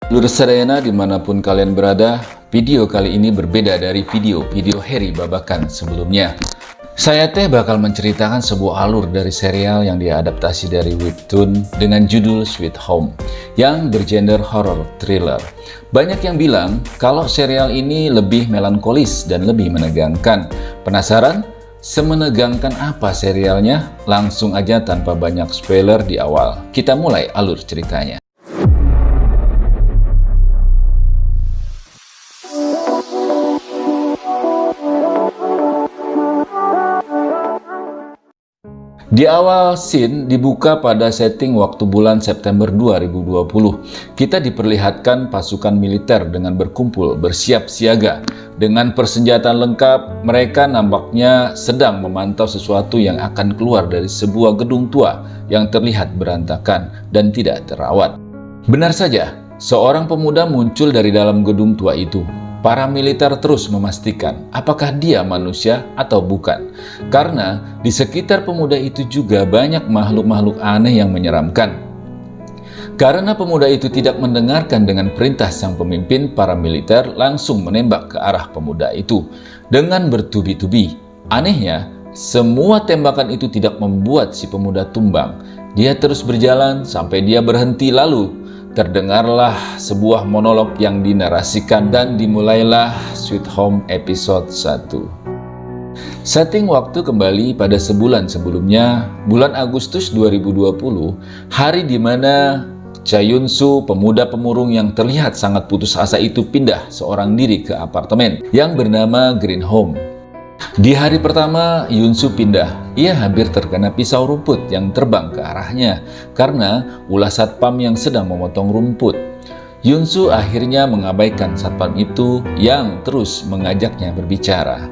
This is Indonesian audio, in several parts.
Lur Sedayana dimanapun kalian berada, video kali ini berbeda dari video Harry Babakan sebelumnya. Saya bakal menceritakan sebuah alur dari serial yang diadaptasi dari webtoon dengan judul Sweet Home yang bergenre horror thriller. Banyak yang bilang kalau serial ini lebih melankolis dan lebih menegangkan. Penasaran? Semenegangkan apa serialnya? Langsung aja tanpa banyak spoiler di awal. Kita mulai alur ceritanya. Di awal scene dibuka pada setting waktu bulan September 2020. Kita diperlihatkan pasukan militer dengan berkumpul bersiap siaga. Dengan persenjataan lengkap, mereka nampaknya sedang memantau sesuatu yang akan keluar dari sebuah gedung tua yang terlihat berantakan dan tidak terawat. Benar saja, seorang pemuda muncul dari dalam gedung tua itu. Para militer terus memastikan apakah dia manusia atau bukan. Karena di sekitar pemuda itu juga banyak makhluk-makhluk aneh yang menyeramkan. Karena pemuda itu tidak mendengarkan dengan perintah sang pemimpin, para militer langsung menembak ke arah pemuda itu dengan bertubi-tubi. Anehnya, semua tembakan itu tidak membuat si pemuda tumbang. Dia terus berjalan sampai dia berhenti, lalu terdengarlah sebuah monolog yang dinarasikan dan dimulailah Sweet Home episode 1. Setting waktu kembali pada sebulan sebelumnya, bulan Agustus 2020, hari di mana Cha Yun-soo, pemuda pemurung yang terlihat sangat putus asa itu pindah seorang diri ke apartemen yang bernama Green Home. Di hari pertama Yun-soo pindah, ia hampir terkena pisau rumput yang terbang ke arahnya karena ulah satpam yang sedang memotong rumput. Yun-soo akhirnya mengabaikan satpam itu yang terus mengajaknya berbicara.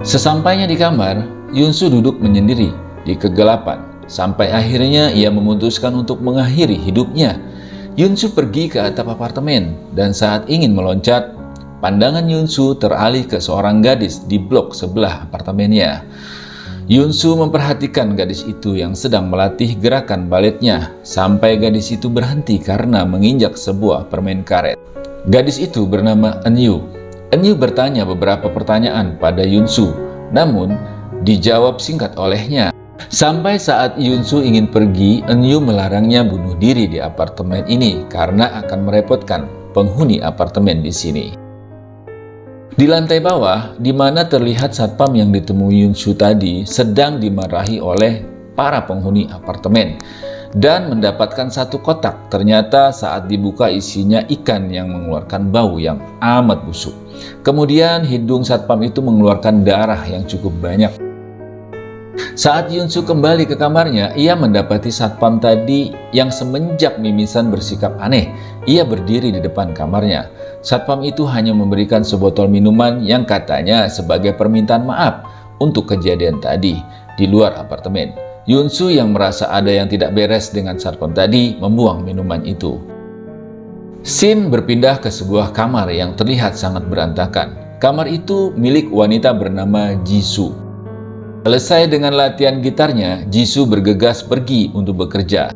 Sesampainya di kamar, Yun-soo duduk menyendiri di kegelapan sampai akhirnya ia memutuskan untuk mengakhiri hidupnya. Yun-soo pergi ke atap apartemen dan saat ingin meloncat, pandangan Yun-soo teralih ke seorang gadis di blok sebelah apartemennya. Yun-soo memperhatikan gadis itu yang sedang melatih gerakan baletnya sampai gadis itu berhenti karena menginjak sebuah permen karet. Gadis itu bernama Eun-yu. Eun-yu bertanya beberapa pertanyaan pada Yun-soo, namun dijawab singkat olehnya. Sampai saat Yun-soo ingin pergi, Eun-yu melarangnya bunuh diri di apartemen ini karena akan merepotkan penghuni apartemen di sini. Di lantai bawah, di mana terlihat satpam yang ditemui Yun-soo tadi sedang dimarahi oleh para penghuni apartemen dan mendapatkan satu kotak. Ternyata saat dibuka isinya ikan yang mengeluarkan bau yang amat busuk. Kemudian hidung satpam itu mengeluarkan darah yang cukup banyak. Saat Yun-soo kembali ke kamarnya, ia mendapati satpam tadi yang semenjak mimisan bersikap aneh. Ia berdiri di depan kamarnya. Satpam itu hanya memberikan sebotol minuman yang katanya sebagai permintaan maaf untuk kejadian tadi di luar apartemen. Yun-soo yang merasa ada yang tidak beres dengan satpam tadi membuang minuman itu. Scene berpindah ke sebuah kamar yang terlihat sangat berantakan. Kamar itu milik wanita bernama Jisoo. Selesai dengan latihan gitarnya, Jisoo bergegas pergi untuk bekerja.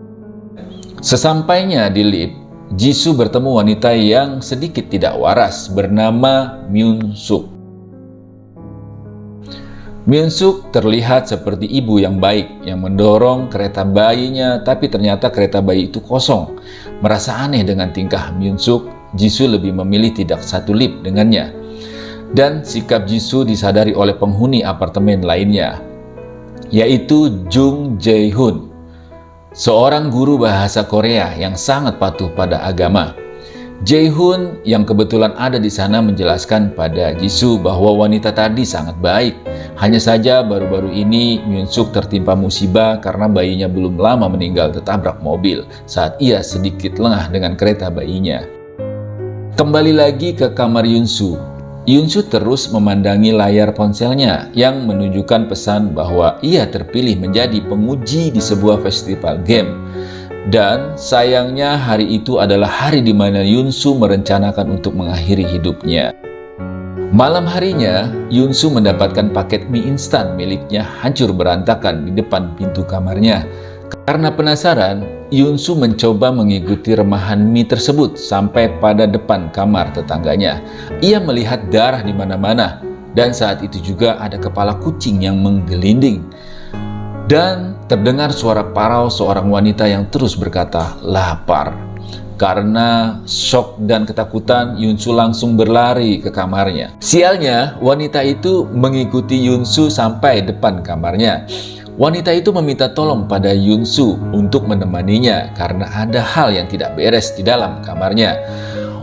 Sesampainya di lift, Jisoo bertemu wanita yang sedikit tidak waras bernama Myun-suk. Myun-suk terlihat seperti ibu yang baik yang mendorong kereta bayinya, tapi ternyata kereta bayi itu kosong. Merasa aneh dengan tingkah Myun-suk, Jisoo lebih memilih tidak satu lift dengannya. Dan sikap Jisoo disadari oleh penghuni apartemen lainnya, yaitu Jung Jae-hoon, seorang guru bahasa Korea yang sangat patuh pada agama. Jae-hoon yang kebetulan ada di sana menjelaskan pada Jisoo bahwa wanita tadi sangat baik. Hanya saja baru-baru ini Myun-suk tertimpa musibah karena bayinya belum lama meninggal tertabrak mobil saat ia sedikit lengah dengan kereta bayinya. Kembali lagi ke kamar Yun-soo. Yun-soo terus memandangi layar ponselnya yang menunjukkan pesan bahwa ia terpilih menjadi penguji di sebuah festival game. Dan sayangnya hari itu adalah hari di mana Yun-soo merencanakan untuk mengakhiri hidupnya. Malam harinya, Yun-soo mendapatkan paket mie instan miliknya hancur berantakan di depan pintu kamarnya. Karena penasaran, Yunsu mencoba mengikuti remahan Mi tersebut sampai pada depan kamar tetangganya. Ia melihat darah di mana-mana, dan saat itu juga ada kepala kucing yang menggelinding. Dan terdengar suara parau seorang wanita yang terus berkata, "Lapar." Karena syok dan ketakutan, Yunsu langsung berlari ke kamarnya. Sialnya, wanita itu mengikuti Yunsu sampai depan kamarnya. Wanita itu meminta tolong pada Yunsu untuk menemaninya karena ada hal yang tidak beres di dalam kamarnya.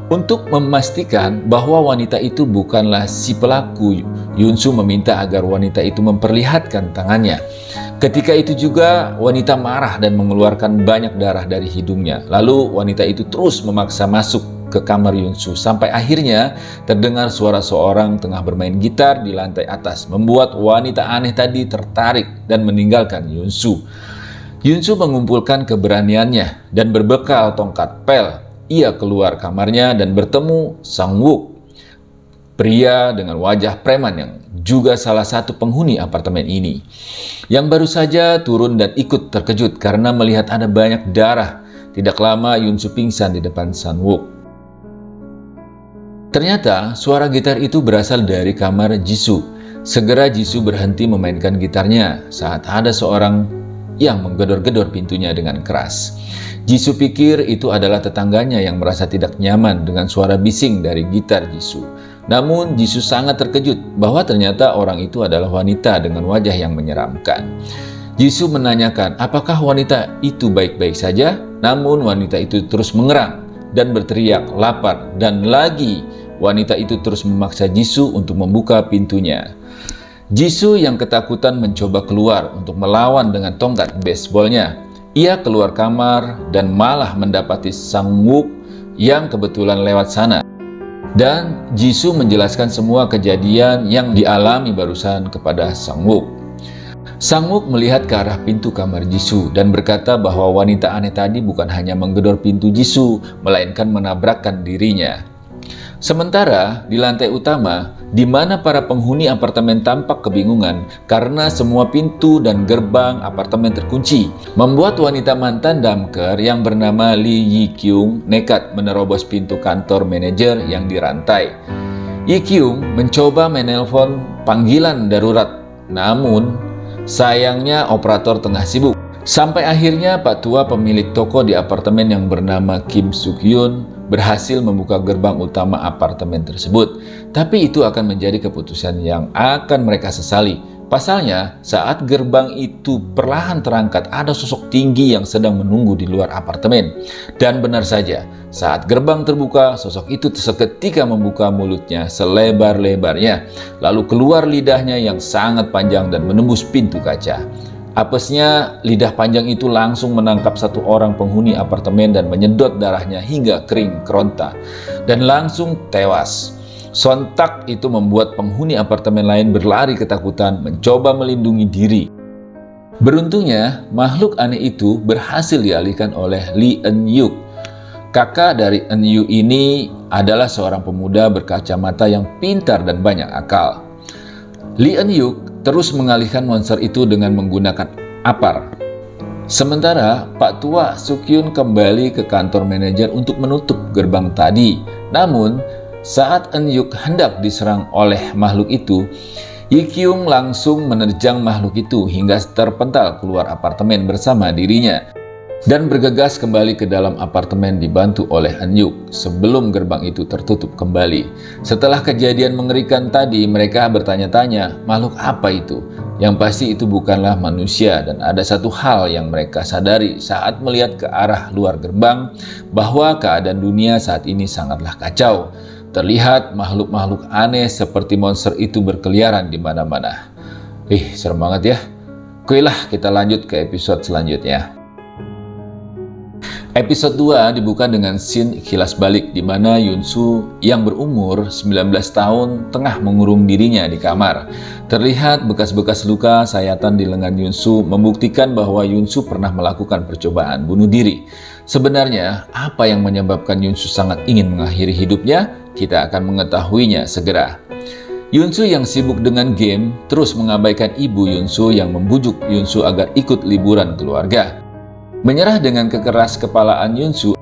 Untuk memastikan bahwa wanita itu bukanlah si pelaku, Yunsu meminta agar wanita itu memperlihatkan tangannya. Ketika itu juga wanita marah dan mengeluarkan banyak darah dari hidungnya. Lalu wanita itu terus memaksa masuk ke kamar Yunsu sampai akhirnya terdengar suara seorang tengah bermain gitar di lantai atas, membuat wanita aneh tadi tertarik dan meninggalkan Yunsu. Yunsu mengumpulkan keberaniannya dan berbekal tongkat pel, ia keluar kamarnya dan bertemu Sang Wook, pria dengan wajah preman yang juga salah satu penghuni apartemen ini, yang baru saja turun dan ikut terkejut karena melihat ada banyak darah. Tidak lama Yunsu pingsan di depan Sang Wook. Ternyata suara gitar itu berasal dari kamar Jisoo. Segera Jisoo berhenti memainkan gitarnya saat ada seorang yang menggedor-gedor pintunya dengan keras. Jisoo pikir itu adalah tetangganya yang merasa tidak nyaman dengan suara bising dari gitar Jisoo. Namun Jisoo sangat terkejut bahwa ternyata orang itu adalah wanita dengan wajah yang menyeramkan. Jisoo menanyakan apakah wanita itu baik-baik saja, namun wanita itu terus mengerang dan berteriak lapar, dan lagi wanita itu terus memaksa Jisoo untuk membuka pintunya. Jisoo yang ketakutan mencoba keluar untuk melawan dengan tongkat baseballnya. Ia keluar kamar dan malah mendapati Sang Wook yang kebetulan lewat sana. Dan Jisoo menjelaskan semua kejadian yang dialami barusan kepada Sang Wook. Sang Wook melihat ke arah pintu kamar Jisoo dan berkata bahwa wanita aneh tadi bukan hanya menggedor pintu Jisoo, melainkan menabrakkan dirinya. Sementara di lantai utama, di mana para penghuni apartemen tampak kebingungan karena semua pintu dan gerbang apartemen terkunci, membuat wanita mantan damker yang bernama Lee Yi-kyung nekat menerobos pintu kantor manajer yang dirantai. Yi-kyung mencoba menelpon panggilan darurat, namun sayangnya operator tengah sibuk. Sampai akhirnya Pak Tua pemilik toko di apartemen yang bernama Kim Suk-hyun berhasil membuka gerbang utama apartemen tersebut. Tapi itu akan menjadi keputusan yang akan mereka sesali. Pasalnya, saat gerbang itu perlahan terangkat, ada sosok tinggi yang sedang menunggu di luar apartemen. Dan benar saja, saat gerbang terbuka, sosok itu seketika membuka mulutnya selebar-lebarnya, lalu keluar lidahnya yang sangat panjang dan menembus pintu kaca. Apesnya, lidah panjang itu langsung menangkap satu orang penghuni apartemen dan menyedot darahnya hingga kering keronta dan langsung tewas. Sontak itu membuat penghuni apartemen lain berlari ketakutan mencoba melindungi diri. Beruntungnya, makhluk aneh itu berhasil dialihkan oleh Lee Eun-yuk. Kakak dari Eun-yu ini adalah seorang pemuda berkacamata yang pintar dan banyak akal. Lee Eun-yuk terus mengalihkan monster itu dengan menggunakan apar. Sementara Pak Tua Suk-hyun kembali ke kantor manajer untuk menutup gerbang tadi. Namun, saat Eun-yuk hendak diserang oleh makhluk itu, Yi-kyung langsung menerjang makhluk itu hingga terpental keluar apartemen bersama dirinya dan bergegas kembali ke dalam apartemen dibantu oleh Eun-yuk sebelum gerbang itu tertutup kembali. Setelah kejadian mengerikan tadi, mereka bertanya-tanya makhluk apa itu. Yang pasti itu bukanlah manusia, dan ada satu hal yang mereka sadari saat melihat ke arah luar gerbang, bahwa keadaan dunia saat ini sangatlah kacau. Terlihat makhluk-makhluk aneh seperti monster itu berkeliaran di mana-mana. Serem banget ya. Okelah, kita lanjut ke episode selanjutnya. Episode 2 dibuka dengan scene kilas balik di mana Yunsu yang berumur 19 tahun tengah mengurung dirinya di kamar. Terlihat bekas-bekas luka sayatan di lengan Yunsu membuktikan bahwa Yunsu pernah melakukan percobaan bunuh diri. Sebenarnya, apa yang menyebabkan Yunsu sangat ingin mengakhiri hidupnya? Kita akan mengetahuinya segera. Yunsu yang sibuk dengan game terus mengabaikan ibu Yunsu yang membujuk Yunsu agar ikut liburan keluarga. Menyerah dengan kekeras kepalaan Yunsu,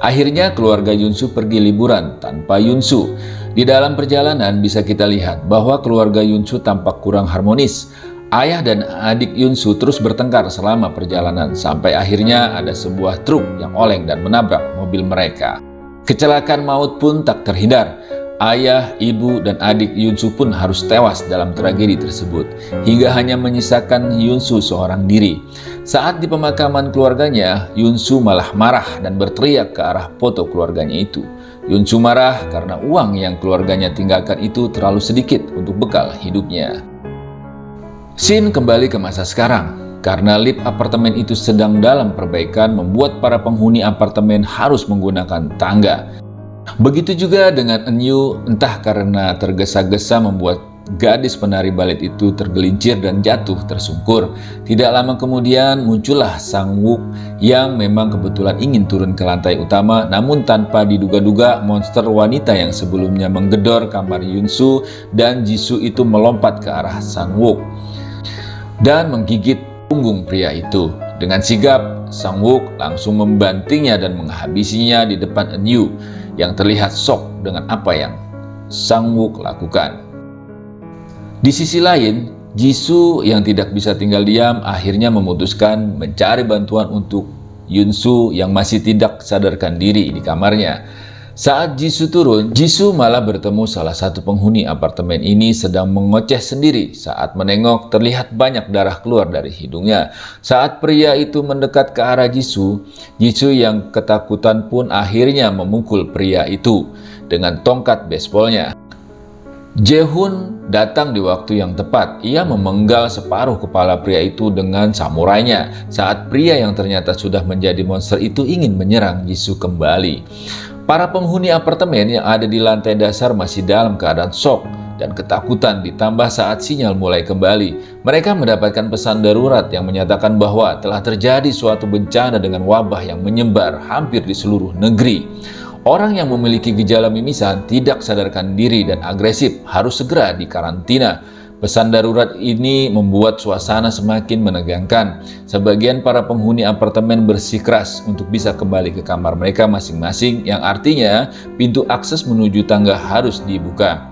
akhirnya keluarga Yunsu pergi liburan tanpa Yunsu. Di dalam perjalanan bisa kita lihat bahwa keluarga Yunsu tampak kurang harmonis. Ayah dan adik Yunsu terus bertengkar selama perjalanan sampai akhirnya ada sebuah truk yang oleng dan menabrak mobil mereka. Kecelakaan maut pun tak terhindar. Ayah, ibu, dan adik Yunsu pun harus tewas dalam tragedi tersebut, hingga hanya menyisakan Yunsu seorang diri. Saat di pemakaman keluarganya, Yunsu malah marah dan berteriak ke arah foto keluarganya itu. Yunsu marah karena uang yang keluarganya tinggalkan itu terlalu sedikit untuk bekal hidupnya. Scene kembali ke masa sekarang. Karena lift apartemen itu sedang dalam perbaikan, membuat para penghuni apartemen harus menggunakan tangga. Begitu juga dengan Eunyu, entah karena tergesa-gesa membuat gadis penari balet itu tergelincir dan jatuh tersungkur. Tidak lama kemudian muncullah Sang Wook yang memang kebetulan ingin turun ke lantai utama, namun tanpa diduga-duga monster wanita yang sebelumnya menggedor kamar Yunsu dan Jisoo itu melompat ke arah Sang Wook dan menggigit punggung pria itu. Dengan sigap, Sang Wook langsung membantingnya dan menghabisinya di depan Eunyu yang terlihat shock dengan apa yang Sang Wook lakukan. Di sisi lain, Jisoo yang tidak bisa tinggal diam akhirnya memutuskan mencari bantuan untuk Yunsu yang masih tidak sadarkan diri di kamarnya. Saat Jisoo turun, Jisoo malah bertemu salah satu penghuni apartemen ini sedang mengoceh sendiri. Saat menengok, terlihat banyak darah keluar dari hidungnya. Saat pria itu mendekat ke arah Jisoo, Jisoo yang ketakutan pun akhirnya memukul pria itu dengan tongkat baseballnya. Jae-hoon datang di waktu yang tepat. Ia memenggal separuh kepala pria itu dengan samurainya saat pria yang ternyata sudah menjadi monster itu ingin menyerang Jisoo kembali. Para penghuni apartemen yang ada di lantai dasar masih dalam keadaan shock dan ketakutan, ditambah saat sinyal mulai kembali. Mereka mendapatkan pesan darurat yang menyatakan bahwa telah terjadi suatu bencana dengan wabah yang menyebar hampir di seluruh negeri. Orang yang memiliki gejala mimisan, tidak sadarkan diri dan agresif harus segera dikarantina. Pesan darurat ini membuat suasana semakin menegangkan. Sebagian para penghuni apartemen bersikeras untuk bisa kembali ke kamar mereka masing-masing, yang artinya pintu akses menuju tangga harus dibuka.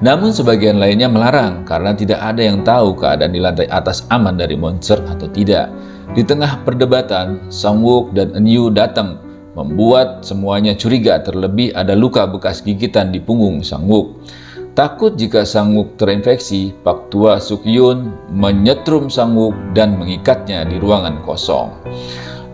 Namun sebagian lainnya melarang karena tidak ada yang tahu keadaan di lantai atas aman dari monster atau tidak. Di tengah perdebatan, Sang Wook dan Eunyu datang, membuat semuanya curiga, terlebih ada luka bekas gigitan di punggung Sang Wook. Takut jika Sang Wook terinfeksi, Pak Tua Suk-hyun menyetrum Sang Wook dan mengikatnya di ruangan kosong.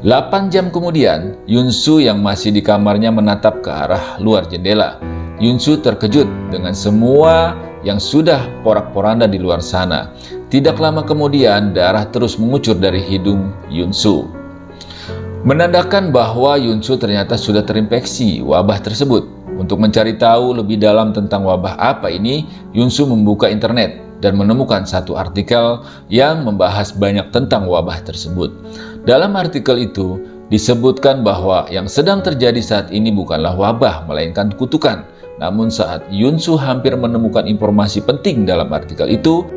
8 jam kemudian, Yunsu yang masih di kamarnya menatap ke arah luar jendela. Yunsu terkejut dengan semua yang sudah porak-poranda di luar sana. Tidak lama kemudian, darah terus mengucur dari hidung Yunsu, menandakan bahwa Yunsu ternyata sudah terinfeksi wabah tersebut. Untuk mencari tahu lebih dalam tentang wabah apa ini, Yunsu membuka internet dan menemukan satu artikel yang membahas banyak tentang wabah tersebut. Dalam artikel itu disebutkan bahwa yang sedang terjadi saat ini bukanlah wabah, melainkan kutukan. Namun saat Yunsu hampir menemukan informasi penting dalam artikel itu,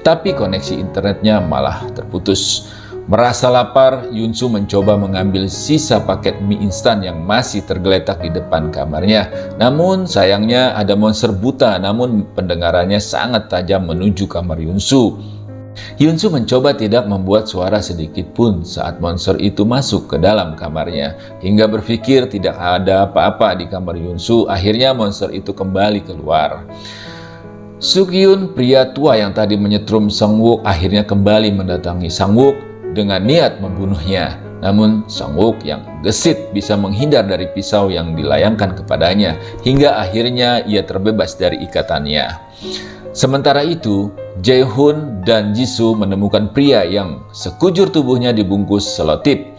tapi koneksi internetnya malah terputus. Merasa lapar, Yunsu mencoba mengambil sisa paket mie instan yang masih tergeletak di depan kamarnya. Namun sayangnya ada monster buta, namun pendengarannya sangat tajam menuju kamar Yunsu. Yunsu mencoba tidak membuat suara sedikit pun saat monster itu masuk ke dalam kamarnya. Hingga berpikir tidak ada apa-apa di kamar Yunsu, akhirnya monster itu kembali keluar. Suk-hyun, pria tua yang tadi menyetrum Sang Wook, akhirnya kembali mendatangi Sang Wook dengan niat membunuhnya. Namun Sang Wook yang gesit bisa menghindar dari pisau yang dilayangkan kepadanya, hingga akhirnya ia terbebas dari ikatannya. Sementara itu, Jae-hoon dan Jisoo menemukan pria yang sekujur tubuhnya dibungkus selotip.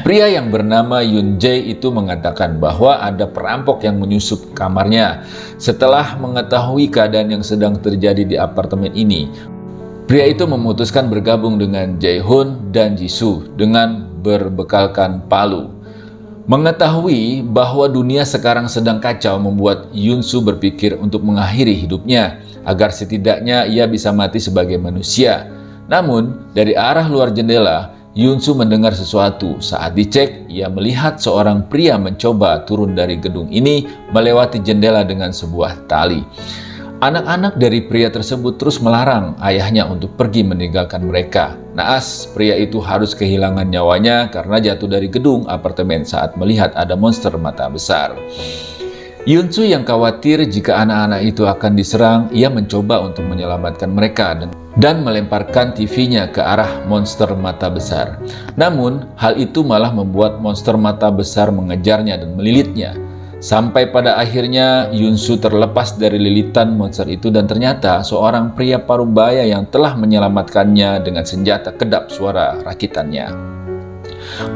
Pria yang bernama Yoon Jae itu mengatakan bahwa ada perampok yang menyusup kamarnya. Setelah mengetahui keadaan yang sedang terjadi di apartemen ini, pria itu memutuskan bergabung dengan Jae-hoon dan Jisoo dengan berbekalkan palu. Mengetahui bahwa dunia sekarang sedang kacau membuat Yunsu berpikir untuk mengakhiri hidupnya agar setidaknya ia bisa mati sebagai manusia. Namun dari arah luar jendela, Yunsu mendengar sesuatu. Saat dicek, ia melihat seorang pria mencoba turun dari gedung ini melewati jendela dengan sebuah tali. Anak-anak dari pria tersebut terus melarang ayahnya untuk pergi meninggalkan mereka. Naas, pria itu harus kehilangan nyawanya karena jatuh dari gedung apartemen saat melihat ada monster mata besar. Yunsu yang khawatir jika anak-anak itu akan diserang, ia mencoba untuk menyelamatkan mereka dan melemparkan TV-nya ke arah monster mata besar. Namun, hal itu malah membuat monster mata besar mengejarnya dan melilitnya. Sampai pada akhirnya Yunsu terlepas dari lilitan monster itu dan ternyata seorang pria parubaya yang telah menyelamatkannya dengan senjata kedap suara rakitannya.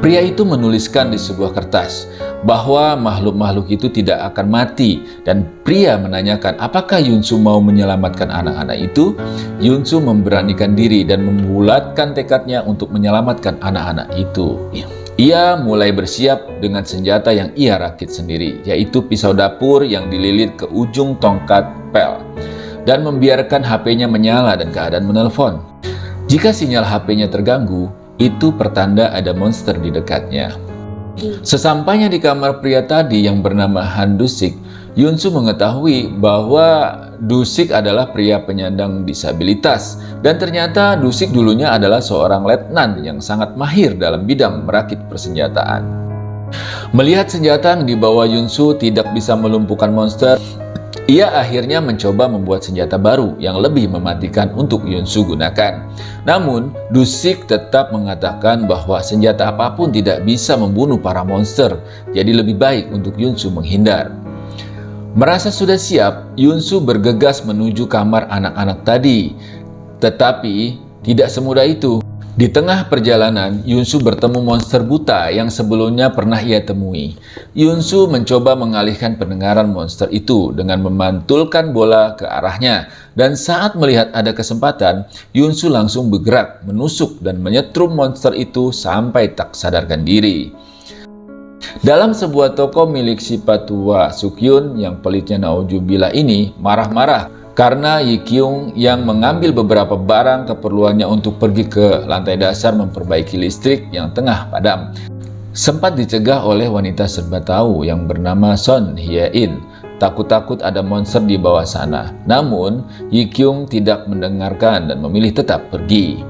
Pria itu menuliskan di sebuah kertas bahwa makhluk-makhluk itu tidak akan mati dan pria menanyakan apakah Yunsu mau menyelamatkan anak-anak itu. Yunsu memberanikan diri dan membulatkan tekadnya untuk menyelamatkan anak-anak itu. Ia mulai bersiap dengan senjata yang ia rakit sendiri, yaitu pisau dapur yang dililit ke ujung tongkat pel, dan membiarkan HP-nya menyala dan keadaan menelpon. Jika sinyal HP-nya terganggu, itu pertanda ada monster di dekatnya. Sesampainya di kamar pria tadi yang bernama Han Dusik, Yunsu mengetahui bahwa Dusik adalah pria penyandang disabilitas dan ternyata Dusik dulunya adalah seorang letnan yang sangat mahir dalam bidang merakit persenjataan. Melihat senjata yang dibawa Yunsu tidak bisa melumpuhkan monster, ia akhirnya mencoba membuat senjata baru yang lebih mematikan untuk Yunsu gunakan. Namun, Dusik tetap mengatakan bahwa senjata apapun tidak bisa membunuh para monster, jadi lebih baik untuk Yunsu menghindar. Merasa sudah siap, Yunsu bergegas menuju kamar anak-anak tadi. Tetapi, tidak semudah itu. Di tengah perjalanan, Yunsu bertemu monster buta yang sebelumnya pernah ia temui. Yunsu mencoba mengalihkan pendengaran monster itu dengan memantulkan bola ke arahnya. Dan saat melihat ada kesempatan, Yunsu langsung bergerak, menusuk dan menyetrum monster itu sampai tak sadarkan diri. Dalam sebuah toko milik si patua Sukyun yang pelitnya naudzubillah ini marah-marah karena Yikyung yang mengambil beberapa barang keperluannya untuk pergi ke lantai dasar memperbaiki listrik yang tengah padam. Sempat dicegah oleh wanita serba tahu yang bernama Son Hye-in. Takut-takut ada monster di bawah sana. Namun, Yikyung tidak mendengarkan dan memilih tetap pergi.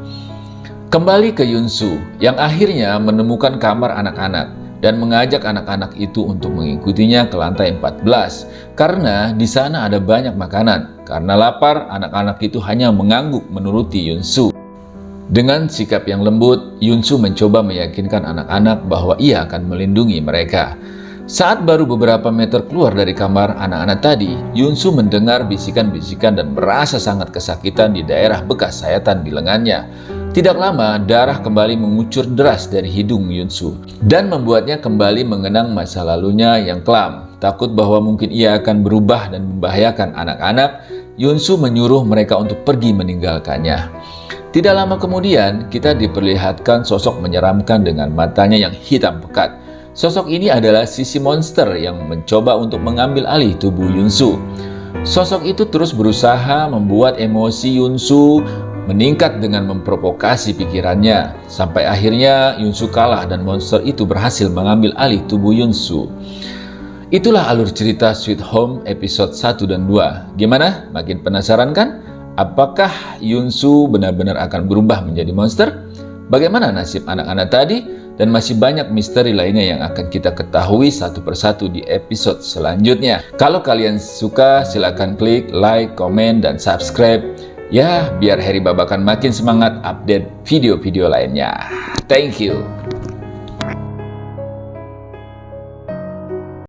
Kembali ke Yunsu yang akhirnya menemukan kamar anak-anak dan mengajak anak-anak itu untuk mengikutinya ke lantai 14 karena di sana ada banyak makanan. Karena lapar, anak-anak itu hanya mengangguk menuruti Yunsu. Dengan sikap yang lembut, Yunsu mencoba meyakinkan anak-anak bahwa ia akan melindungi mereka. Saat baru beberapa meter keluar dari kamar anak-anak tadi, Yunsu mendengar bisikan-bisikan dan merasa sangat kesakitan di daerah bekas sayatan di lengannya. Tidak lama, darah kembali mengucur deras dari hidung Yunsu dan membuatnya kembali mengenang masa lalunya yang kelam. Takut bahwa mungkin ia akan berubah dan membahayakan anak-anak, Yunsu menyuruh mereka untuk pergi meninggalkannya. Tidak lama kemudian, kita diperlihatkan sosok menyeramkan dengan matanya yang hitam pekat. Sosok ini adalah sisi monster yang mencoba untuk mengambil alih tubuh Yunsu. Sosok itu terus berusaha membuat emosi Yunsu meningkat dengan memprovokasi pikirannya. Sampai akhirnya Yunsu kalah dan monster itu berhasil mengambil alih tubuh Yunsu. Itulah alur cerita Sweet Home episode 1 dan 2. Gimana? Makin penasaran kan? Apakah Yunsu benar-benar akan berubah menjadi monster? Bagaimana nasib anak-anak tadi? Dan masih banyak misteri lainnya yang akan kita ketahui satu persatu di episode selanjutnya. Kalau kalian suka, silakan klik like, komen, dan subscribe. Ya, biar Heri Babakan makin semangat update video-video lainnya. Thank you.